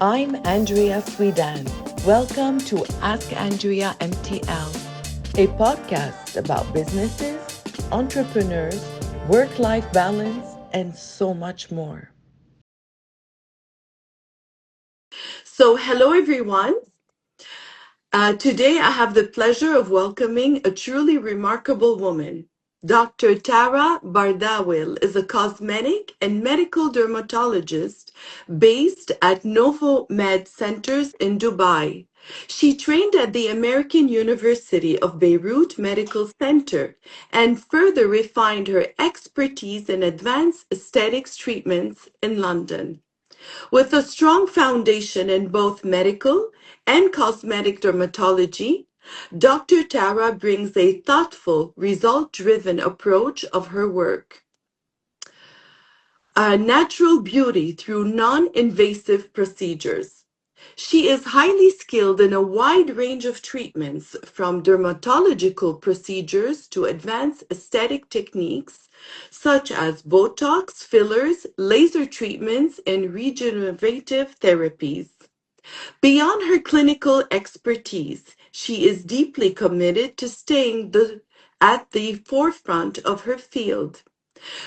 I'm Andrea Swedan. Welcome to Ask Andrea MTL, a podcast about businesses, entrepreneurs, work life balance, and so much more. So, hello everyone. Today I have the pleasure of welcoming a truly remarkable woman. Dr. Tara Bardawil is a cosmetic and medical dermatologist based at Novo Med Centers in Dubai. She trained at the American University of Beirut Medical Center and further refined her expertise in advanced aesthetics treatments in London. With a strong foundation in both medical and cosmetic dermatology, Dr. Tara brings a thoughtful, result driven approach of her work. Natural beauty through non invasive procedures. She is highly skilled in a wide range of treatments, from dermatological procedures to advanced aesthetic techniques such as Botox, fillers, laser treatments, and regenerative therapies. Beyond her clinical expertise, she is deeply committed to at the forefront of her field,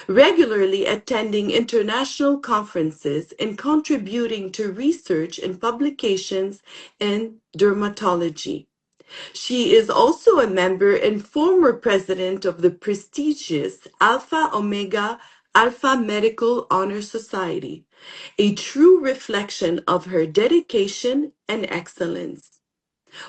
regularly attending international conferences and contributing to research and publications in dermatology. She is also a member and former president of the prestigious Alpha Omega Alpha Medical Honor Society, a true reflection of her dedication and excellence.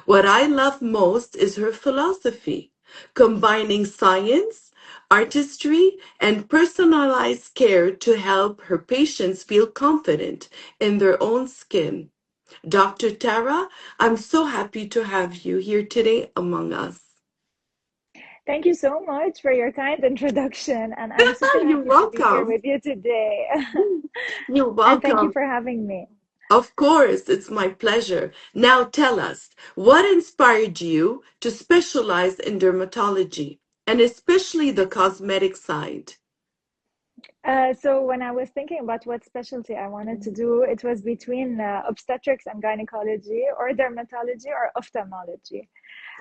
What I love most is her philosophy, combining science, artistry, and personalized care to help her patients feel confident in their own skin. Dr. Tara, I'm so happy to have you here today among us. Thank you so much for your kind introduction, and I'm super You're happy to be here welcome. with you today. You're And thank you welcome. for having me. Of course, it's my pleasure. Now tell us, what inspired you to specialize in dermatology, and especially the cosmetic side? So when I was thinking about what specialty I wanted to do, it was between obstetrics and gynecology, or dermatology, or ophthalmology.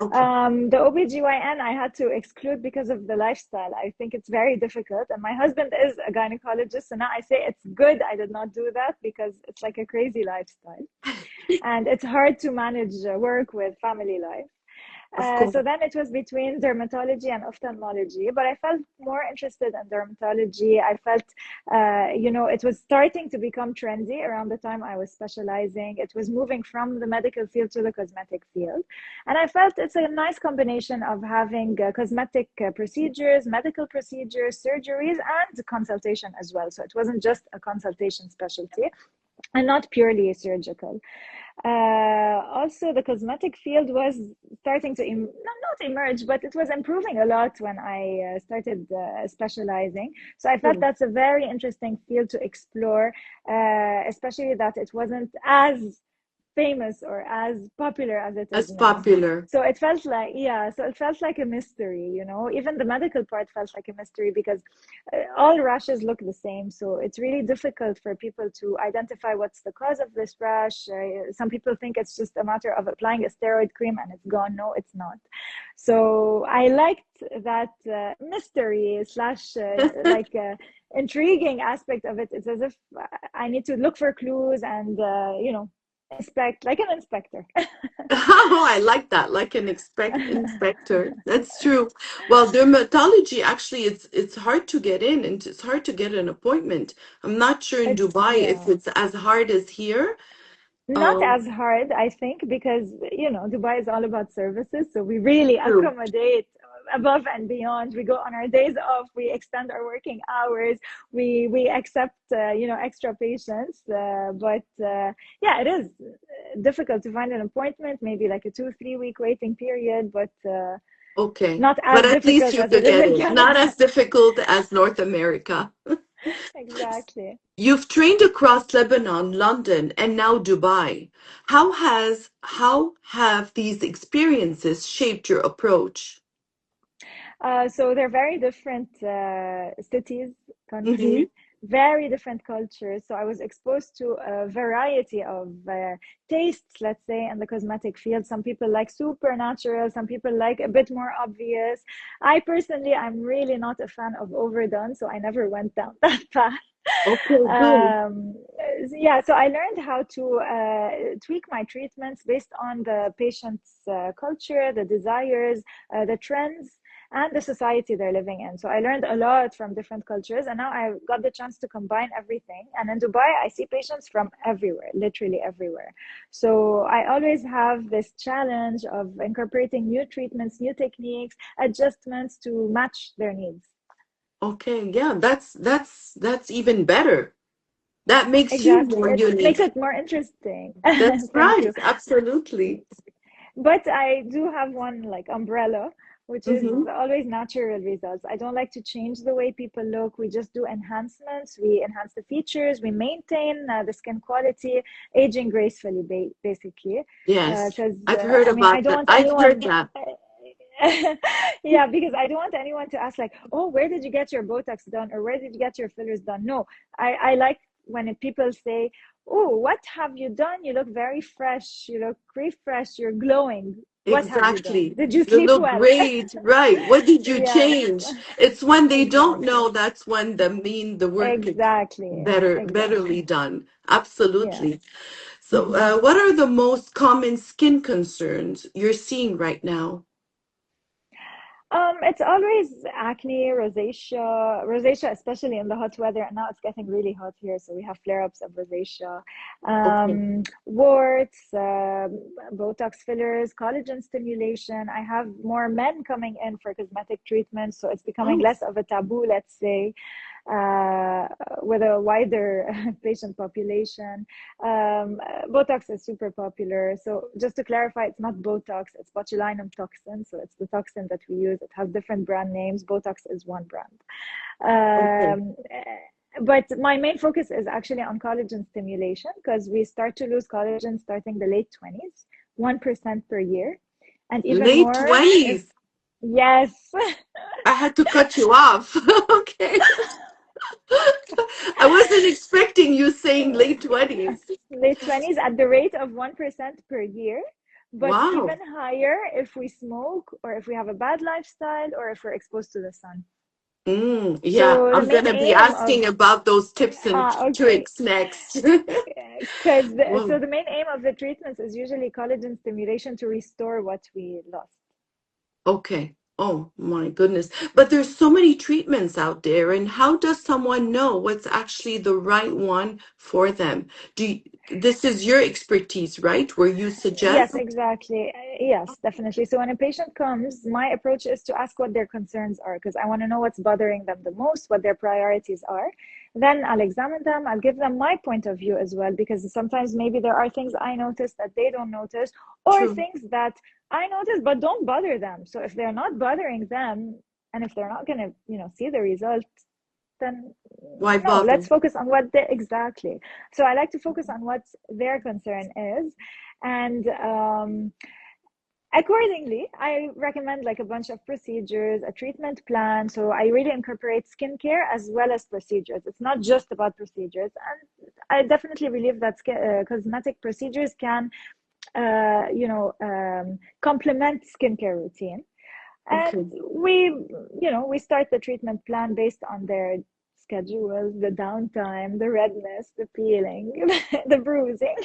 Okay. The OBGYN I had to exclude because of the lifestyle. I think it's very difficult. And my husband is a gynecologist. So now I say it's good I did not do that because it's like a crazy lifestyle. And it's hard to manage work with family life. Of course. So then it was between dermatology and ophthalmology, but I felt more interested in dermatology. I felt, it was starting to become trendy around the time I was specializing. It was moving from the medical field to the cosmetic field. And I felt it's a nice combination of having cosmetic procedures, medical procedures, surgeries, and consultation as well. So it wasn't just a consultation specialty and not purely surgical. Also, the cosmetic field was starting to not emerge, but it was improving a lot when I started specializing. So I felt Hmm. that's a very interesting field to explore, especially that it wasn't as famous or as popular as it is As now. popular. So it felt like, yeah, so it felt like a mystery, you know, even the medical part felt like a mystery because all rashes look the same. So it's really difficult for people to identify what's the cause of this rash. Some people think it's just a matter of applying a steroid cream and it's gone. No, it's not. So I liked that mystery slash intriguing aspect of it. It's as if I need to look for clues and, inspect like an inspector. Oh, I like that, like an inspector. That's true. Well, dermatology actually it's hard to get in and it's hard to get an appointment. I'm not sure in It's, Dubai if yeah, it's as hard as here. not Um, as hard, I think, because Dubai is all about services, so we really True. accommodate above and beyond. We go on our days off, we extend our working hours, we accept extra patients, but yeah, it is difficult to find an appointment, maybe like a 2 3 week waiting period, but Okay. not But as at least difficult you as it could is get in in. Not Canada. as difficult as North America. Exactly. You've trained across Lebanon, London, and now Dubai. How have these experiences shaped your approach? So they're very different cities, Mm-hmm. countries, very different cultures. So I was exposed to a variety of tastes, let's say, in the cosmetic field. Some people like super natural, some people like a bit more obvious. I personally, I'm really not a fan of overdone, so I never went down that path. Okay, good. Um, yeah, so I learned how to tweak my treatments based on the patient's culture, the desires, the trends, and the society they're living in. So I learned a lot from different cultures, and now I got the chance to combine everything. And in Dubai, I see patients from everywhere, literally everywhere. So I always have this challenge of incorporating new treatments, new techniques, adjustments to match their needs. Okay, yeah, that's even better. That makes you Exactly. more It makes unique. it more interesting. That's Thank right, you. absolutely. But I do have one like umbrella, which is Mm-hmm. always natural results. I don't like to change the way people look. We just do enhancements. We enhance the features. We maintain the skin quality, aging gracefully, basically. Yes, Because I've heard I mean, I about don't that. want I've heard anyone. that. Yeah, because I don't want anyone to ask like, oh, where did you get your Botox done, or where did you get your fillers done? No, I like when people say, oh, what have you done? You look very fresh. You look refreshed. You're glowing. What have you done? Exactly. Did you You sleep look well? great, right? What did you Yes, change? It's when they don't exactly. know, that's when the work is Exactly. betterly Exactly. done. Yeah. Absolutely. So, Mhm. what are the most common skin concerns you're seeing right now? It's always acne, rosacea, especially in the hot weather. And now it's getting really hot here, so we have flare-ups of rosacea, Okay. warts, Botox fillers, collagen stimulation. I have more men coming in for cosmetic treatments, so it's becoming Oh, less of a taboo, let's say, uh, with a wider patient population. Botox is super popular. So just to clarify, it's not Botox, it's botulinum toxin. So it's the toxin that we use. It has different brand names. Botox is one brand. okay. But my main focus is actually on collagen stimulation because we start to lose collagen starting the late 20s, 1% per year. And even Late more if, 20s. yes, I had to cut you off. Okay. I wasn't expecting you saying late 20s. late 20s at the rate of 1% per year, but even Wow. higher if we smoke or if we have a bad lifestyle or if we're exposed to the sun. Yeah, So the I'm main gonna be aim of asking about those tips and okay, tricks next. because so Whoa. the main aim of the treatments is usually collagen stimulation to restore what we lost. Okay. Oh my goodness. But there's so many treatments out there, and how does someone know what's actually the right one for them? This is your expertise, right? Where you Yes, suggest? exactly. Yes, definitely. So when a patient comes, my approach is to ask what their concerns are because I want to know what's bothering them the most, what their priorities are. Then I'll examine them. I'll give them my point of view as well because sometimes maybe there are things I notice that they don't notice or True. things that I notice but don't bother them. So if they're not bothering them and if they're not going to, see the result, then Why no, let's bother? focus on what they exactly. So I like to focus on what their concern is. And accordingly, I recommend like a bunch of procedures, a treatment plan. So I really incorporate skincare as well as procedures. It's not just about procedures. And I definitely believe that cosmetic procedures can, complement skincare routine. And Okay. we start the treatment plan based on their schedules, the downtime, the redness, the peeling, the bruising.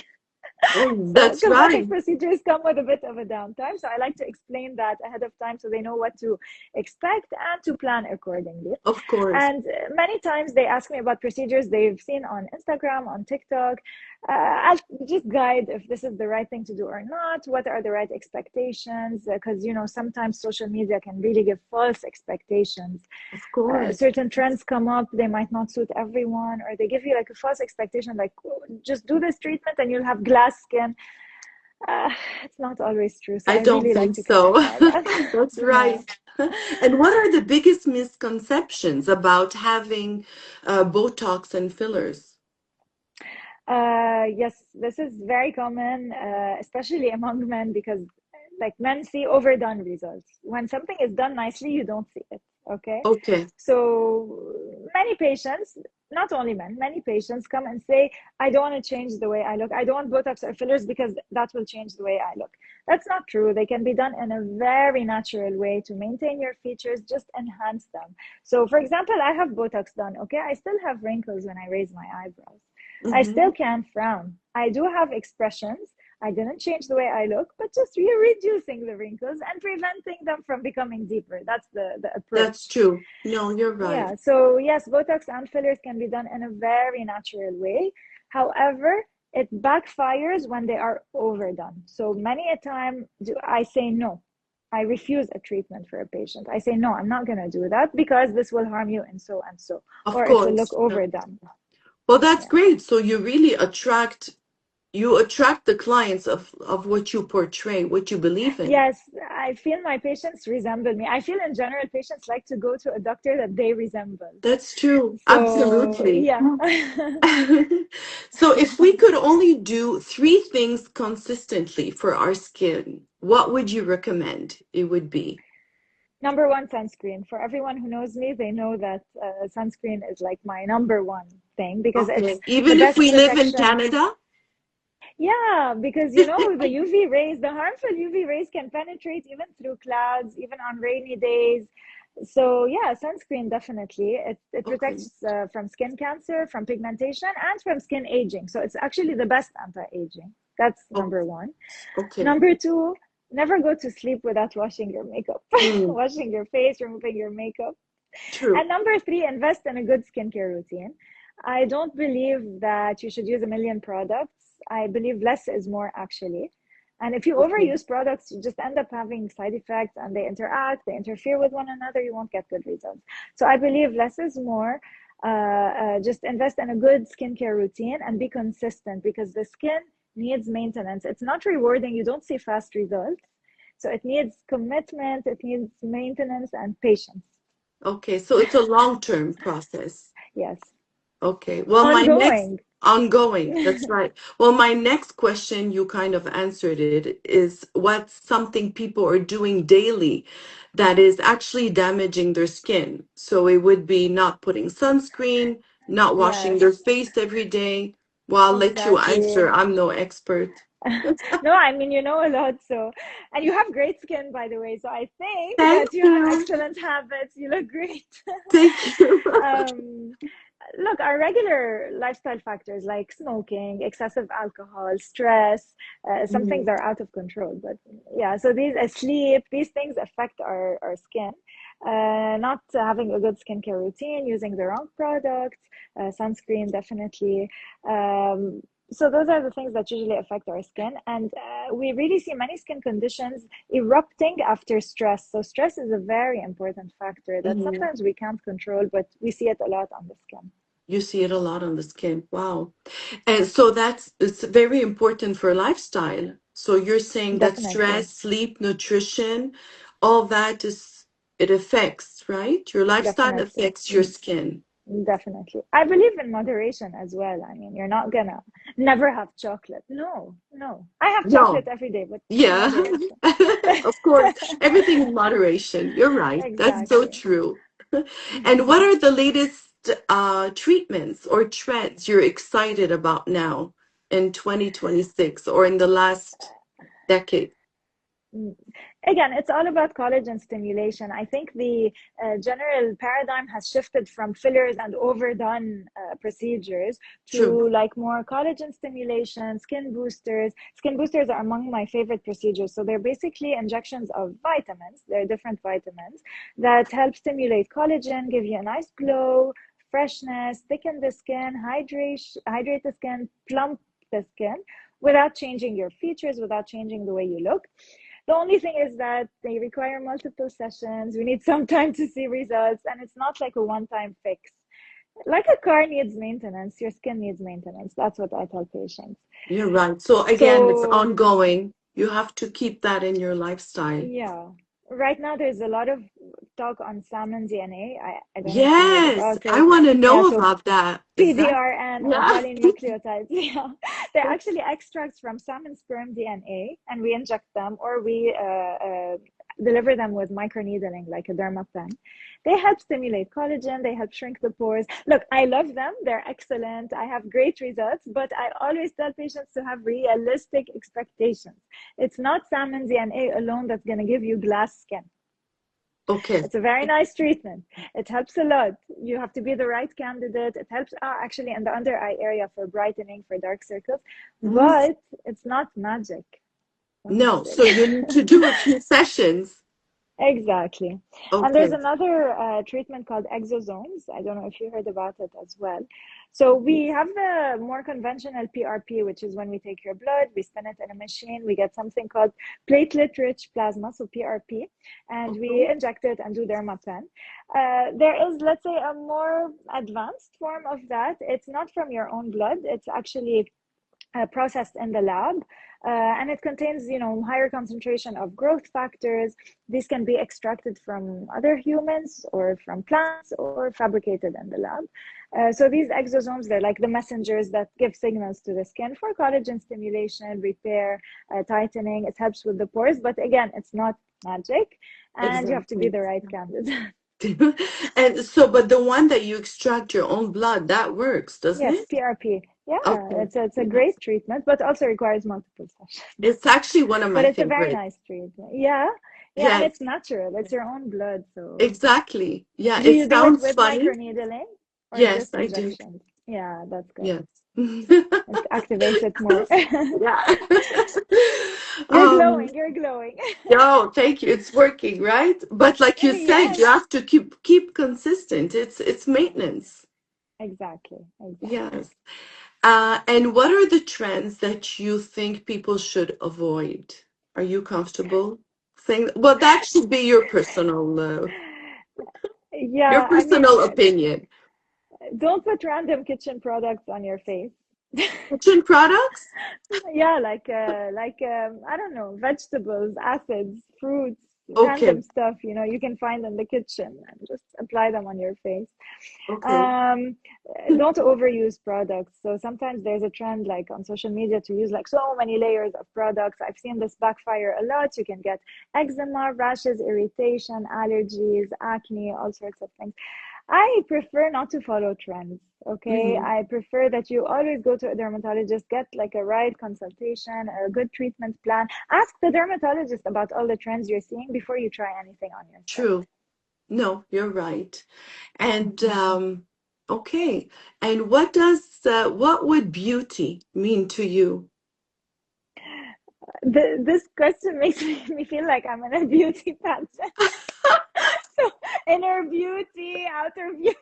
Oh, So that's cosmetic right. procedures come with a bit of a downtime. So I like to explain that ahead of time so they know what to expect and to plan accordingly. Of course. And many times they ask me about procedures they've seen on Instagram, on TikTok. I'll just guide if this is the right thing to do or not. What are the right expectations? Because, sometimes social media can really give false expectations. Of course. Certain trends come up, they might not suit everyone, or they give you like a false expectation, like, "Oh, just do this treatment and you'll have glass skin." Uh, it's not always true. So I I don't really like think to so. clarify that. That's Yeah. right. And what are the biggest misconceptions about having Botox and fillers? Yes, this is very common, especially among men, because like men see overdone results. When something is done nicely, you don't see it. Okay. Okay. So many patients, not only men, many patients come and say, I don't want to change the way I look. I don't want Botox or fillers because that will change the way I look. That's not true. They can be done in a very natural way to maintain your features, just enhance them. So, for example, I have Botox done, okay? I still have wrinkles when I raise my eyebrows. I still Mm-hmm. can frown. I do have expressions. I didn't change the way I look, but just reducing the wrinkles and preventing them from becoming deeper. That's the That's approach. true. No, you're right. Yeah, so yes, Botox and fillers can be done in a very natural way. However, it backfires when they are overdone. So many a time do I say no. I refuse a treatment for a patient. I say, no, I'm not going to do that because this will harm you and so and so, Of or it will look course. overdone. Well, that's Yeah. great. So you attract the clients of what you portray, what you believe in. Yes, I feel my patients resemble me. I feel in general, patients like to go to a doctor that they resemble. That's true. So, Absolutely. yeah. So if we could only do three things consistently for our skin, what would you recommend it would be? Number one, sunscreen. For everyone who knows me, they know that sunscreen is like my number one thing because it's Okay. the Even if best we live in protection. Canada? Yeah, because you know, the UV rays, the harmful UV rays can penetrate even through clouds, even on rainy days. So yeah, sunscreen definitely. It Okay. protects from skin cancer, from pigmentation, and from skin aging. So it's actually the best anti-aging. That's Oh, number one. okay. Number two, never go to sleep without washing your makeup, Mm, washing your face, removing your makeup. true. And number three, invest in a good skincare routine. I don't believe that you should use a million products. I believe less is more actually. And if you Okay. overuse products, you just end up having side effects and they interact, they interfere with one another, you won't get good results. So I believe less is more. Just invest in a good skincare routine and be consistent because the skin needs maintenance. It's not rewarding, you don't see fast results. So it needs commitment, it needs maintenance and patience. Okay. So it's a long-term process. Yes. Okay. Well, my next Ongoing. ongoing, that's right. Well, my next question, you kind of answered it, is what's something people are doing daily that is actually damaging their skin? So it would be not putting sunscreen, not washing Yes, their face every day. Well, I'll let you exactly. answer. I'm no expert. No, I mean, you know a lot, so, and you have great skin, by the way. So I think Thank that you have you. excellent habits. You look great. Thank you. Um, Look, our regular lifestyle factors like smoking, excessive alcohol, stress, some things Mhm. are out of control. But yeah, so these sleep, these things affect our skin. Not having a good skincare routine, using the wrong products, sunscreen definitely. So those are the things that usually affect our skin, and we really see many skin conditions erupting after stress. So stress is a very important factor that Mhm. sometimes we can't control, but we see it a lot on the skin. You see it a lot on the skin. Wow. And so it's very important for lifestyle. So you're saying that Definitely, stress, sleep, nutrition, all that it affects, right? Your lifestyle definitely, affects your skin. definitely. I believe in moderation as well. I mean, you're not gonna never have chocolate. No, no. I have chocolate No. every day, but in Yeah. moderation. Of course. Everything in moderation. You're right. That's so Exactly. true. And what are the latest treatments or trends you're excited about now in 2026 or in the last decade? Mm. Again, it's all about collagen stimulation. I think the general paradigm has shifted from fillers and overdone procedures True. to like more collagen stimulation, skin boosters. Skin boosters are among my favorite procedures. So they're basically injections of vitamins. They're different vitamins that help stimulate collagen, give you a nice glow, freshness, thicken the skin, hydrate the skin, plump the skin without changing your features, without changing the way you look. The only thing is that they require multiple sessions. We need some time to see results, and it's not like a one time fix. Like a car needs maintenance, your skin needs maintenance. That's what I tell patients. You're right. So again, it's So, ongoing. You have to keep that in your lifestyle. yeah. Right now, there's a lot of talk on salmon DNA. I don't know if you heard Yes, about I it. want to Yeah, know so about that. Exactly. PDRN or Yeah. polynucleotides. Yeah, they're actually extracts from salmon sperm DNA, and we inject them, or we deliver them with microneedling, like a derma pen. They help stimulate collagen, they help shrink the pores. Look, I love them, they're excellent, I have great results, but I always tell patients to have realistic expectations. It's not salmon DNA alone that's going to give you glass skin. Okay. It's a very nice treatment. It helps a lot. You have to be the right candidate. It helps actually in the under eye area for brightening, for dark circles, Mhm. but it's not magic. Not No, magic. so you need to do a few sessions. Exactly. And there's Okay. another treatment called exosomes. I don't know if you heard about it as well. So we have the more conventional PRP, which is when we take your blood, we spin it in a machine, we get something called platelet-rich plasma, so PRP, and we Okay. inject it and do dermapen. There is, let's say, a more advanced form of that. It's not from your own blood. It's actually processed in the lab, and it contains, higher concentration of growth factors. These can be extracted from other humans or from plants or fabricated in the lab. So these exosomes, they're like the messengers that give signals to the skin for collagen stimulation, repair, tightening. It helps with the pores, but again, it's not magic, and you have to be Exactly. the right candidate. And so, but the one that you extract your own blood, that works, doesn't Yes, it? PRP. Yeah, Okay. it's a Yes. great treatment, but also requires multiple sessions. It's actually one of But my it's a very favorites. nice treatment. Yeah, yeah, and Yes, it's natural. It's your own blood. So, exactly. Yeah, do it you do it sounds with funny. microneedling or Yes, just I do. injections? Yeah, that's good. Yes. It activates it more. Yeah. You're Um, glowing. You're glowing. no, thank you. It's working, right? But like you said, Yes, you have to keep consistent. It's maintenance. exactly, exactly. Yes. And what are the trends that you think people should avoid? Are you comfortable saying? Well, that should be your Yeah, I mean, personal opinion. don't put random kitchen products on your face. Kitchen products? Yeah, I don't know, vegetables, acids, fruits, random Okay. stuff, you can find in the kitchen and just apply them on your face. Okay. Um, don't overuse products. So sometimes there's a trend like on social media to use like so many layers of products. I've seen this backfire a lot. You can get eczema, rashes, irritation, allergies, acne, all sorts of things. I prefer not to follow trends. Okay. Hmm. I prefer that you always go to a dermatologist, get like a right consultation, a good treatment plan. Ask the dermatologist about all the trends you're seeing before you try anything on yourself. True. No, you're right. And okay. And what would beauty mean to you? This question makes me feel like I'm in a beauty pageant. So inner beauty, outer beauty.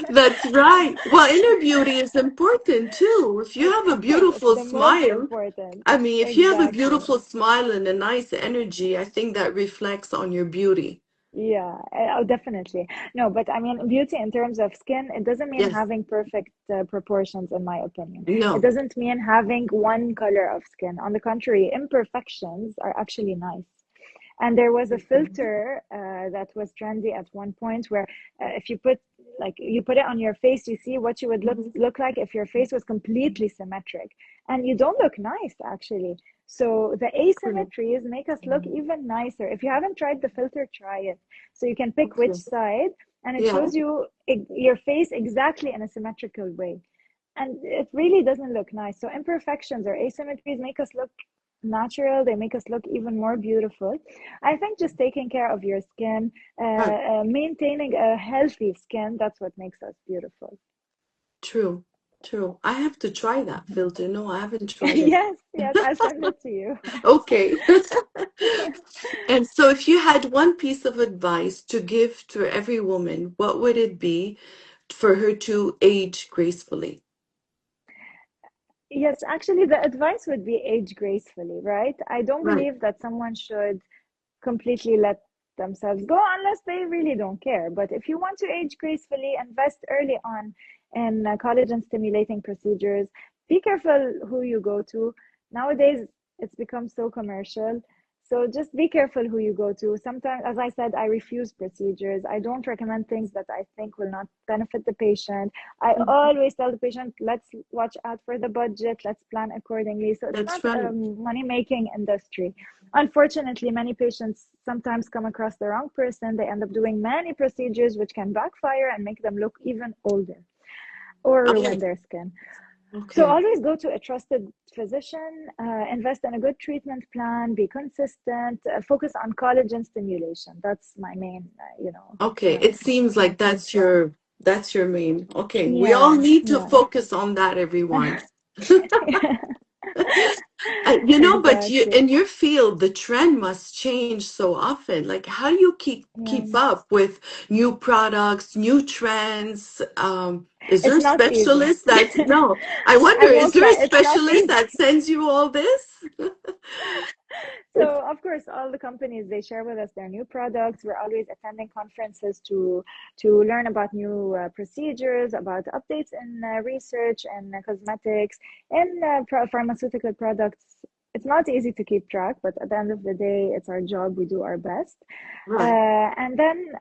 That's right. Well, inner beauty is important too. If you It's have a it's beautiful the most smile, important. I mean, if you have a Exactly. beautiful smile and a nice energy, I think that reflects on your beauty. Yeah, oh, definitely. No, but I mean, beauty in terms of skin, it doesn't mean Yes. having perfect proportions, in my opinion. It No. doesn't mean having one color of skin. On the contrary, imperfections are actually nice. And there was a Mhm. filter that was trendy at one point where if you put it on your face, you see what you would Mhm. look like if your face was completely symmetric, and you don't look nice actually. So the True. asymmetries make us look even nicer. If you haven't tried the filter, try it. So you can pick which Okay. side, and it Yeah, shows you your face exactly in a symmetrical way. And it really doesn't look nice. So imperfections or asymmetries make us look natural. They make us look even more beautiful. I think just taking care of your skin, right. maintaining a healthy skin, that's what makes us beautiful. True. True. I have to try that Mhm. filter. No, I haven't tried it. Yes, yes, I'll send it to you. Okay. And so, if you had one piece of advice to give to every woman, what would it be for her to age gracefully? Yes, actually, the advice would be age gracefully, right? I don't Right. believe that someone should completely let themselves go unless they really don't care. But if you want to age gracefully, invest early on in collagen stimulating procedures. Be careful who you go to. Nowadays, it's become so commercial. So just be careful who you go to. Sometimes, as I said, I refuse procedures. I don't recommend things that I think will not benefit the patient. I always tell the patient, let's watch out for the budget, let's plan accordingly. So it's not That's a right. money-making industry. Unfortunately, many patients sometimes come across the wrong person. They end up doing many procedures, which can backfire and make them look even older or ruin Okay. their skin. So Okay. always go to a trusted physician, invest in a good treatment plan, be consistent, focus on collagen stimulation. That's my main, Okay. It seems my like concern. that's your main. Okay. We all Yeah, need to yeah. focus on that, everyone. But Exactly. in your field, the trend must change so often. Like, how do you keep Yeah. up with new products, new trends? Is there It's a not easy. specialist that, no, I wonder, I is won't there lie, a it's not specialist easy. that sends you all this? It's So of course, all the companies, they share with us their new products. We're always attending conferences to learn about new procedures, about updates in research and cosmetics and pharmaceutical products. It's not easy to keep track, but at the end of the day, it's our job. We do our best. right. And then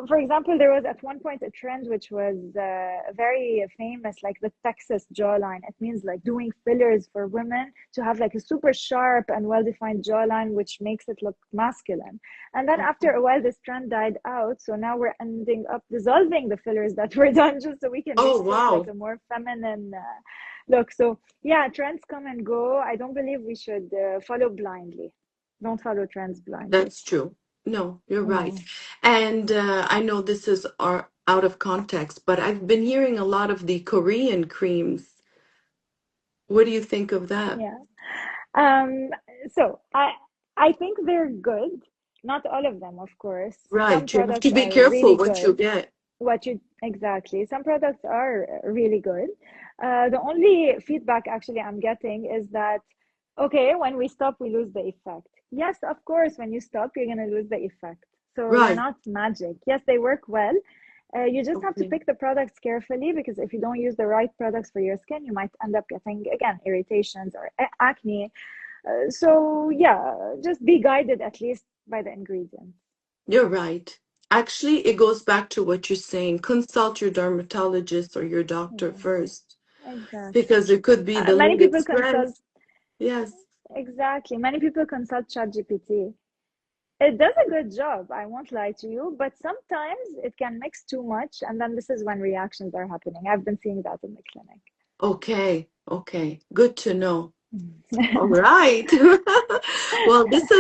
for example, there was at one point a trend which was very famous, like the Texas jawline. It means like doing fillers for women to have like a super sharp and well-defined jawline, which makes it look masculine. And then after a while, this trend died out. So now we're ending up dissolving the fillers that were done just so we can Oh, restore like wow. a more feminine look. So yeah, trends come and go. I don't believe we should follow blindly. Don't follow trends blindly. That's true. No, you're right. Yeah. And I know this is out of context, but I've been hearing a lot of the Korean creams. What do you think of that? Yeah. Um, so I think they're good. Not all of them, of course. Some Right. You have to products be are careful really what you good. get. What you exactly. Some products are really good. The only feedback actually I'm getting is that okay, when we stop, we lose the effect. Yes, of course, when you stop, you're gonna lose the effect. So they're Right. not magic. Yes, they work well. You just have to Okay. pick the products carefully because if you don't use the right products for your skin, you might end up getting again irritations or acne. So yeah, just be guided at least by the ingredients. You're right. Actually, it goes back to what you're saying. Consult your dermatologist or your doctor Yes, first exactly. because it could be the Many people latest consult, trends. Yes. exactly. Many people consult ChatGPT. It does a good job, I won't lie to you, but sometimes it can mix too much, and then this is when reactions are happening. I've been seeing that in the clinic. Okay. Okay. Good to know. All right. Well, this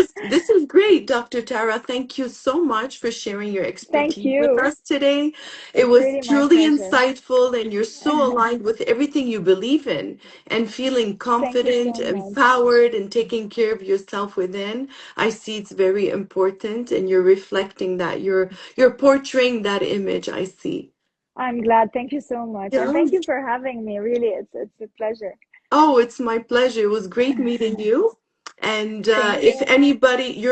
is great, Dr. Tara. Thank you so much for sharing your Thank expertise with you. us today. It It's was really my truly pleasure. insightful, and you're so aligned with everything you believe in and feeling Thank you confident, so much. empowered, and taking care of yourself within. I see it's very important, and you're reflecting that. You're portraying that image, I see. I'm glad. Thank you so much. And Yeah. thank you for having me. Really, it's a pleasure. Oh, it's my pleasure. It was great meeting you. And Same if here. anybody,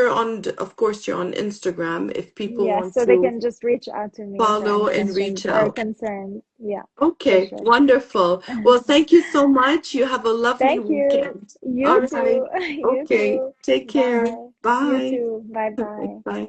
of course, you're on Instagram. If people Yes, want so they to can just reach out to me for follow any and reach questions or out. concerns. Yeah, for Okay, sure. wonderful. Well, thank you so much. You have a lovely Thank you. weekend. You All right. too. You Okay. too. Take care. Bye. You Bye. too. Bye bye. Bye.